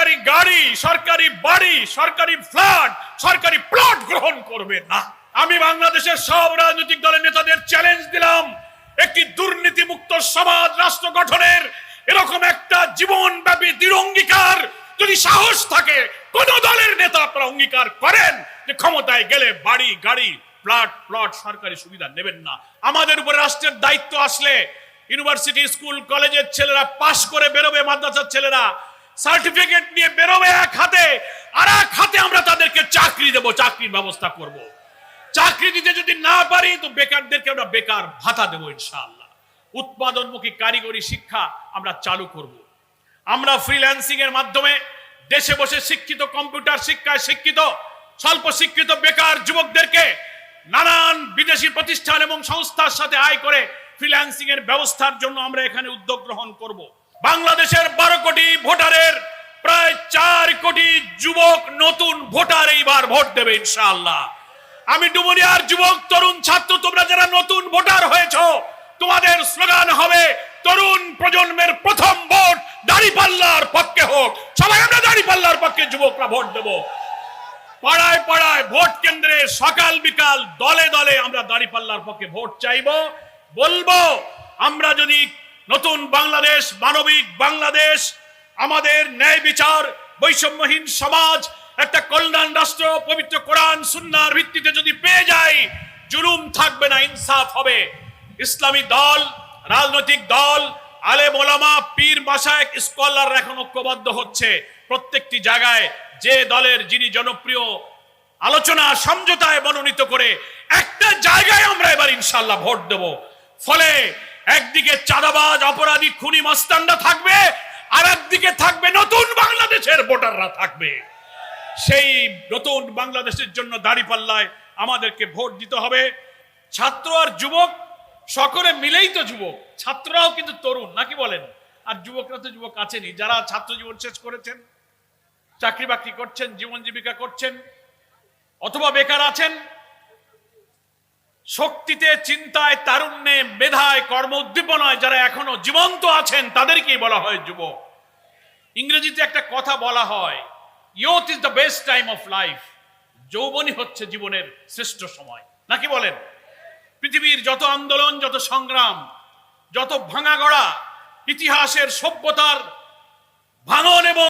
সরকারি গাড়ি, সরকারি বাড়ি, সরকারি ফ্ল্যাট, সরকারি প্লট গ্রহণ করবে না। আমি বাংলাদেশের সব রাজনৈতিক দলের নেতাদের চ্যালেঞ্জ দিলাম, একটি দুর্নীতিমুক্ত সমাজ রাষ্ট্র গঠনের এরকম একটা জীবনব্যাপী দৃঢ় অঙ্গীকার যদি সাহস থাকে কোন দলের নেতা আপনারা অঙ্গীকার করেন যে ক্ষমতায় গেলে বাড়ি, গাড়ি, প্লট সরকারি সুবিধা নেবেন না। আমাদের উপরে রাষ্ট্রের দায়িত্ব আসলে ইউনিভার্সিটি, স্কুল, কলেজের ছেলেরা পাশ করে বেরোবে, মাদ্রাসার ছেলেরা সার্টিফিকেট নিয়ে বেরোবে এক হাতে, আর এক হাতে আমরা তাদেরকে চাকরি দেব, চাকরির ব্যবস্থা করব। চাকরি দিতে যদি না পারি তো বেকারদেরকে আমরা বেকার ভাতা দেব ইনশাআল্লাহ। উৎপাদনমুখী কারিগরি শিক্ষা আমরা চালু করব। আমরা ফ্রিল্যান্সিং এর মাধ্যমে দেশে বসে শিক্ষিত, কম্পিউটার শিক্ষায় শিক্ষিত, স্বল্প শিক্ষিত বেকার যুবকদেরকে নানান বিদেশি প্রতিষ্ঠান এবং সংস্থার সাথে আয় করে ফ্রিল্যান্সিং এর ব্যবস্থার জন্য আমরা এখানে উদ্যোগ গ্রহণ করব। বাংলাদেশের 12 কোটি ভোটারের প্রায় 4 কোটি যুবক নতুন ভোটার এইবার ভোট দেবে ইনশাআল্লাহ। আমি ডুমুরিয়ার যুবক, তরুণ, ছাত্র, তোমরা যারা নতুন ভোটার হয়েছো, তোমাদের স্লোগান হবে তরুণ প্রজন্মের প্রথম ভোট দাঁড়িপাল্লার পক্ষে হোক। সবাই আমরা দাঁড়িপাল্লার পক্ষে যুবকরা ভোট দেব। পাড়ায় পাড়ায় ভোট কেন্দ্রে সকাল বিকাল দলে দলে আমরা দাঁড়িপাল্লার পক্ষে ভোট চাইবো। বলবো আমরা যদি নতুন বাংলাদেশ, মানবিক বাংলাদেশ, আমাদের ন্যায় বিচার, বৈষম্যহীন সমাজ, একটা কল্যাণ রাষ্ট্র, পবিত্র কোরআন সুন্নাহর ভিত্তিতে যদি পেয়ে যাই, জুলুম থাকবে না, ইনসাফ হবে। ইসলামী দল, রাজনৈতিক দল, আলেম ওলামা, পীর, মাশায়েখ, স্কলার এখন ঐক্যবদ্ধ হচ্ছে। প্রত্যেকটি জায়গায় যে দলের যিনি জনপ্রিয় আলোচনা সমঝোতায় মনোনীত করে একটা জায়গায় আমরা এবার ইনশাআল্লাহ ভোট দেব। ফলে একদিকে চাঁদাবাজ, অপরাধী, খুনি, মাস্তানরা থাকবে, আর একদিকে থাকবে নতুন বাংলাদেশের ভোটাররা থাকবে। সেই নতুন বাংলাদেশের জন্য দাঁড়িপাল্লায় আমাদেরকে ভোট দিতে হবে। ছাত্র আর যুবক সকলে মিলেই তো যুবক, ছাত্ররাও কিন্তু তরুণ, নাকি বলেন? আর যুবকরা তো যুবক আছেনই, যারা ছাত্র জীবন শেষ করেছেন, চাকরি বাকরি করছেন, জীবন জীবিকা করছেন, অথবা বেকার আছেন। শক্তিতে, চিন্তায়, তারুণ্যে, মেধায়, কর্ম উদ্দীপনায় যারা এখনো জীবন্ত আছেন তাদেরকেই বলা হয় যুবক। ইংরেজিতে একটা কথা বলা হয়, youth is the best time of life. যৌবনই হচ্ছে জীবনের শ্রেষ্ঠ সময়, নাকি বলেন? পৃথিবীর যত আন্দোলন, যত সংগ্রাম, যত ভাঙা গড়া, ইতিহাসের সভ্যতার ভাঙন এবং